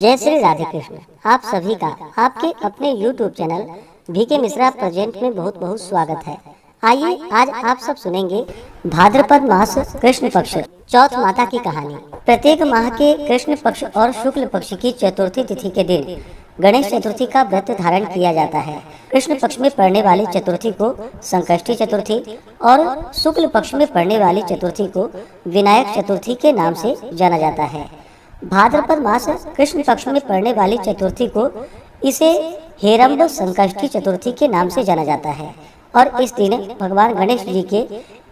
जय श्री राधे कृष्ण। आप सभी का आपके अपने YouTube channel VK Mishra present में बहुत बहुत स्वागत है। आइए आज आप सब सुनेंगे भाद्रपद मास कृष्ण पक्ष चौथ माता की कहानी। प्रत्येक माह के कृष्ण पक्ष और शुक्ल पक्ष की चतुर्थी तिथि के दिन गणेश चतुर्थी का व्रत धारण किया जाता है। कृष्ण पक्ष में पड़ने वाली चतुर्थी को संकष्टी चतुर्थी और शुक्ल पक्ष में पड़ने वाली चतुर्थी को विनायक चतुर्थी के नाम से जाना जाता है। भाद्रपद मास कृष्ण पक्ष में पड़ने वाली चतुर्थी को इसे हेरंब संकष्टी चतुर्थी के नाम से जाना जाता है और इस दिन भगवान गणेश जी के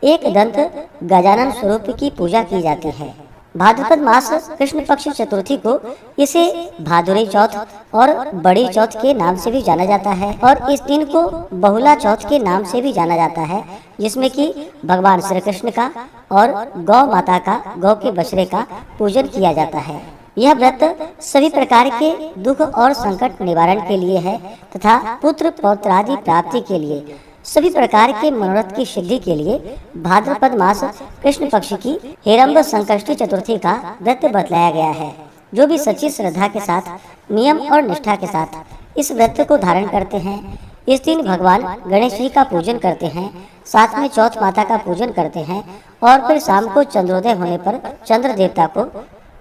एक दंत गजानन स्वरूप की पूजा की जाती है। भाद्रपद मास कृष्ण पक्ष चतुर्थी को इसे भादुरी चौथ और बड़ी चौथ के नाम से भी जाना जाता है और इस दिन को बहुला चौथ के नाम से भी जाना जाता है, जिसमें कि भगवान श्री कृष्ण का और गौ माता का, गौ के बछड़े का पूजन किया जाता है। यह व्रत सभी प्रकार के दुख और संकट निवारण के लिए है तथा पुत्र पौत्रादि प्राप्ति के लिए, सभी प्रकार के मनोरथ की सिद्धि के लिए भाद्रपद मास कृष्ण पक्ष की हेरंब संकष्टी चतुर्थी का व्रत बतलाया गया है। जो भी सच्ची श्रद्धा के साथ, नियम और निष्ठा के साथ इस व्रत को धारण करते हैं, इस दिन भगवान गणेश जी का पूजन करते हैं, साथ में चौथ माता का पूजन करते हैं और फिर शाम को चंद्रोदय होने पर चंद्र देवता को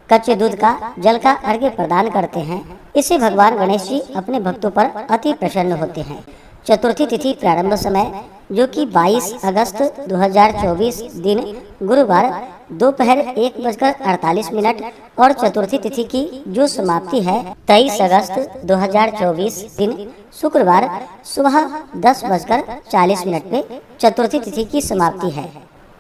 कच्चे दूध का, जल का अर्घ्य प्रदान करते हैं। इससे भगवान गणेश जी अपने भक्तों पर अति प्रसन्न होते हैं। चतुर्थी तिथि प्रारंभ समय जो कि 22 अगस्त 2024 दिन गुरुवार दोपहर 1:48 और चतुर्थी तिथि की जो समाप्ति है 23 अगस्त 2024 दिन शुक्रवार सुबह 10:40 पे चतुर्थी तिथि की समाप्ति है।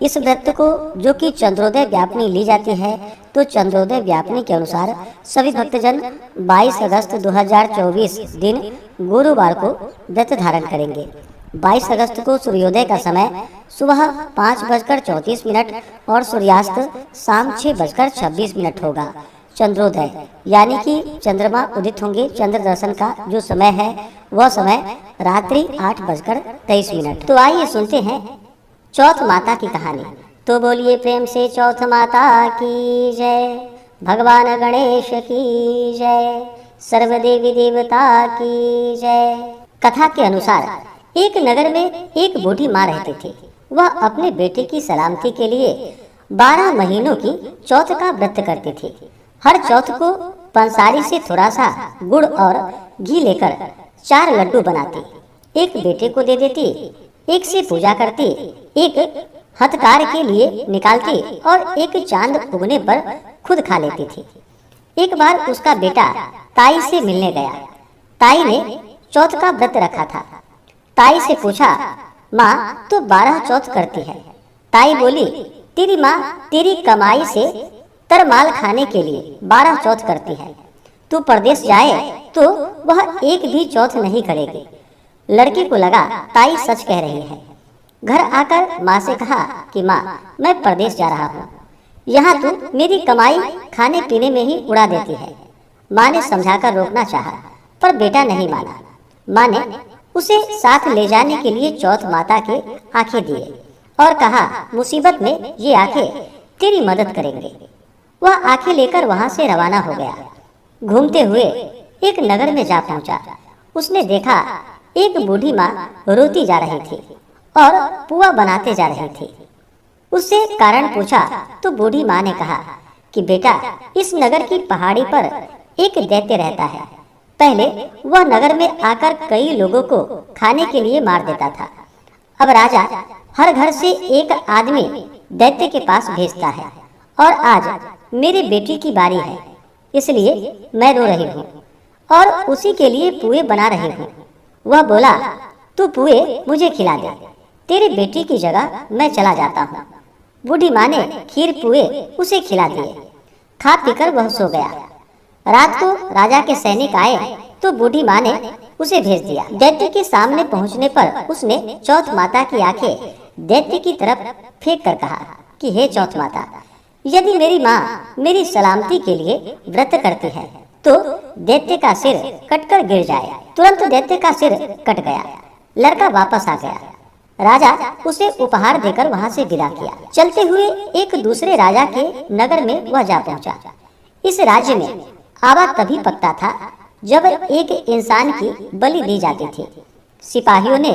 इस व्रत को जो कि चंद्रोदय व्यापनी ली जाती है, तो चंद्रोदय व्यापनी के अनुसार सभी भक्तजन 22 अगस्त 2024 दिन गुरुवार को व्रत धारण करेंगे। 22 अगस्त को सूर्योदय का समय सुबह 5:34 और सूर्यास्त शाम 6:26 होगा। चंद्रोदय यानी कि चंद्रमा उदित होंगे, चंद्र दर्शन का जो समय है वह समय रात्रि 8:23। तो आइए सुनते हैं चौथ माता की कहानी। तो बोलिए प्रेम से चौथ माता की जय, भगवान गणेश की जय, सर्वदेवी देवता की जय। कथा के अनुसार एक नगर में एक बूढ़ी माँ रहती थी। वह अपने बेटे की सलामती के लिए 12 महीनों की चौथ का व्रत करती थी। हर चौथ को पंसारी से थोड़ा सा गुड़ और घी लेकर 4 लड्डू बनाती, एक बेटे को दे देती, एक से पूजा करती, एक हथकार के लिए निकालती और एक चांद उगने पर खुद खा लेती थी। एक बार उसका बेटा ताई से मिलने गया। ताई ने चौथ का व्रत रखा था। ताई से पूछा, माँ तो 12 चौथ करती है। ताई बोली, तेरी माँ तेरी कमाई से तरमाल खाने के लिए 12 चौथ करती है। तू परदेश जाए तो वह एक भी चौथ नहीं करेगी। लड़की को लगा ताई सच कह रही है। घर आकर माँ से कहा कि माँ मैं परदेश जा रहा हूँ, यहाँ तू मेरी कमाई खाने पीने में ही उड़ा देती है। माँ ने समझाकर रोकना चाहा पर बेटा नहीं माना। माँ ने उसे साथ ले जाने के लिए चौथ माता के आंखें दिए और कहा, मुसीबत में ये आंखें तेरी मदद करेंगे। वह आंखें लेकर वहाँ से रवाना हो गया। घूमते हुए एक नगर में जा पहुँचा। उसने देखा एक बूढ़ी माँ रोती जा रही थी और पुआ बनाते जा रही थी। उससे कारण पूछा तो बूढ़ी माँ ने कहा कि बेटा इस नगर की पहाड़ी पर एक दैत्य रहता है। पहले वह नगर में आकर कई लोगों को खाने के लिए मार देता था। अब राजा हर घर से एक आदमी दैत्य के पास भेजता है और आज मेरे बेटी की बारी है, इसलिए मैं रो रही हूँ और उसी के लिए पुए बना रही हूँ। वह बोला, तू पुए मुझे खिला दे, तेरी बेटी की जगह मैं चला जाता हूँ। बूढ़ी माँ ने खीर पुए उसे खिला दिए। खा पीकर वह सो गया। रात को राजा के सैनिक आए तो बूढ़ी माँ ने उसे भेज दिया। दैत्य के सामने पहुँचने पर उसने चौथ माता की आंखें दैत्य की तरफ फेंक कर कहा कि हे चौथ माता, यदि मेरी माँ मेरी सलामती के लिए व्रत करती है तो दैत्य का सिर कटकर गिर जाए। तुरंत दैत्य का सिर कट गया। लड़का वापस आ गया। राजा उसे उपहार देकर वहां से विदा किया। चलते हुए एक दूसरे राजा के नगर में वह जा पहुंचा। इस राज्य में आवा तभी पकता था जब एक इंसान की बलि दी जाती थी। सिपाहियों ने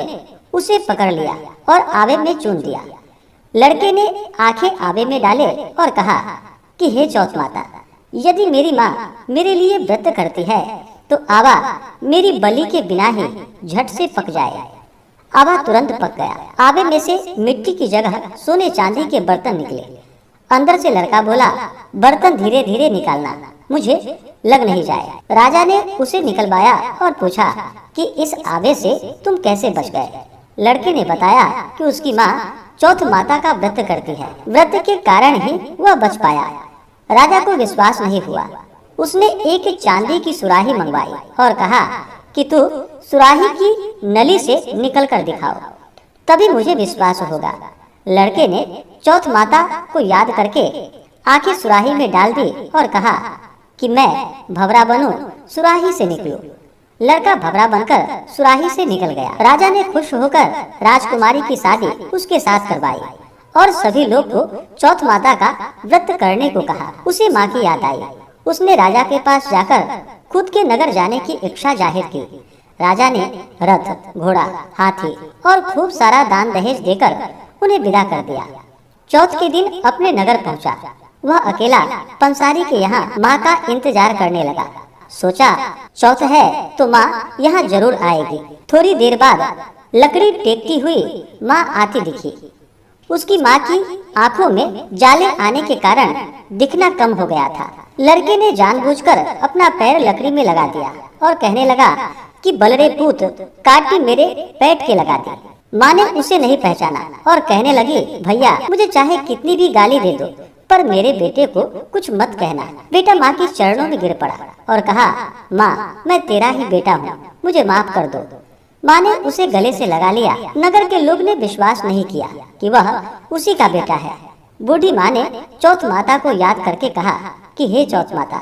उसे पकड़ लिया और आवे में चून दिया। लड़के ने आंखें आवे में डाले और कहा कि हे चौथ माता, यदि मेरी माँ मेरे लिए व्रत करती है तो आवा मेरी बलि के बिना ही झट से पक जाए। आवा तुरंत पक गया। आवे में से मिट्टी की जगह सोने चांदी के बर्तन निकले। अंदर से लड़का बोला, बर्तन धीरे धीरे निकालना, मुझे लग नहीं जाए। राजा ने उसे निकलवाया और पूछा कि इस आवे से तुम कैसे बच गए। लड़के ने बताया कि उसकी माँ चौथ माता का व्रत करती है, व्रत के कारण ही वह बच पाया। राजा को विश्वास नहीं हुआ। उसने एक चांदी की सुराही मंगवाई और कहा कि तू सुराही की नली से निकल कर दिखाओ, तभी मुझे विश्वास होगा। लड़के ने चौथ माता को याद करके आंखें सुराही में डाल दी और कहा कि मैं भंवरा बनूं, सुराही से निकलूं। लड़का भंवरा बनकर सुराही से निकल गया। राजा ने खुश होकर राजकुमारी की शादी उसके साथ करवाई और सभी लोग को चौथ माता का व्रत करने को कहा। उसे माँ की याद आई। उसने राजा के पास जाकर खुद के नगर जाने की इच्छा जाहिर की। राजा ने रथ, घोड़ा, हाथी और खूब सारा दान दहेज देकर उन्हें विदा कर दिया। चौथ के दिन अपने नगर पहुंचा। वह अकेला पंसारी के यहाँ माँ का इंतजार करने लगा। सोचा चौथ है तो माँ यहाँ जरूर आएगी। थोड़ी देर बाद लकड़ी टेकती हुई माँ आती दिखी। उसकी माँ की आंखों में जाले आने के कारण दिखना कम हो गया था। लड़के ने जानबूझकर अपना पैर लकड़ी में लगा दिया और कहने लगा कि बलरे पूत, काटी मेरे पेट के लगा दी। माँ ने उसे नहीं पहचाना और कहने लगी, भैया मुझे चाहे कितनी भी गाली दे दो, पर मेरे बेटे को कुछ मत कहना। बेटा माँ के चरणों में गिर पड़ा और कहा, माँ मैं तेरा ही बेटा हूँ, मुझे माफ कर दो। माँ ने उसे गले से लगा लिया। नगर के लोग ने विश्वास नहीं किया कि वह उसी का बेटा है। बूढ़ी माँ ने चौथ माता को याद करके कहा कि हे चौथ माता,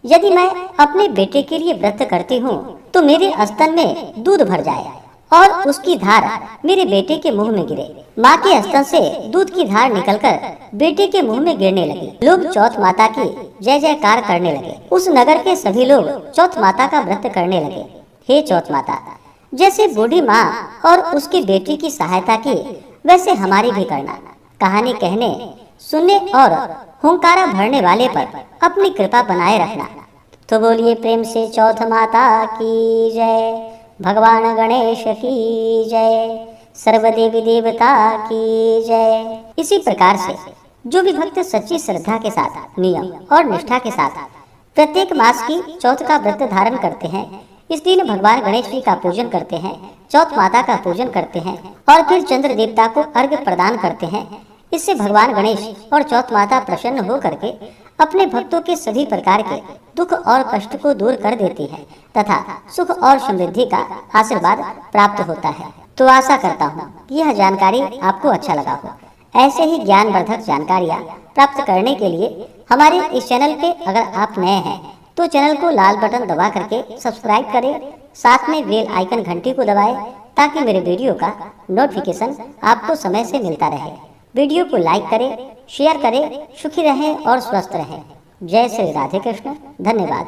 यदि मैं अपने बेटे के लिए व्रत करती हूँ तो मेरे स्तन में दूध भर जाए और उसकी धार मेरे बेटे के मुंह में गिरे। माँ के स्तन से दूध की धार निकलकर बेटे के मुंह में गिरने लगी। लोग चौथ माता की जय जयकार करने लगे। उस नगर के सभी लोग चौथ माता का व्रत करने लगे। हे चौथ माता, जैसे बूढ़ी माँ और उसकी बेटी की सहायता की, वैसे हमारी भी करना। कहानी कहने, सुनने और हुंकारा भरने वाले पर अपनी कृपा बनाए रखना। तो बोलिए प्रेम से चौथ माता की जय, भगवान गणेश की जय, सर्वदेवी देवता की जय। इसी प्रकार से जो भी भक्त सच्ची श्रद्धा के साथ, नियम और निष्ठा के साथ प्रत्येक मास की चौथ का व्रत धारण करते हैं, इस दिन भगवान गणेश जी का पूजन करते हैं, चौथ माता का पूजन करते हैं और फिर चंद्र देवता को अर्घ्य प्रदान करते हैं। इससे भगवान गणेश और चौथ माता प्रसन्न हो करके अपने भक्तों के सभी प्रकार के दुख और कष्ट को दूर कर देती है तथा सुख और समृद्धि का आशीर्वाद प्राप्त होता है। तो आशा करता हूँ यह जानकारी आपको अच्छा लगा हो। ऐसे ही ज्ञानवर्धक जानकारियाँ प्राप्त करने के लिए हमारे इस चैनल पे अगर आप नए हैं तो चैनल को लाल बटन दबा करके सब्सक्राइब करें, साथ में बेल आइकन घंटी को दबाएं ताकि मेरे वीडियो का नोटिफिकेशन आपको समय से मिलता रहे। वीडियो को लाइक करें, शेयर करें। सुखी रहें और स्वस्थ रहें। जय श्री राधे कृष्ण। धन्यवाद।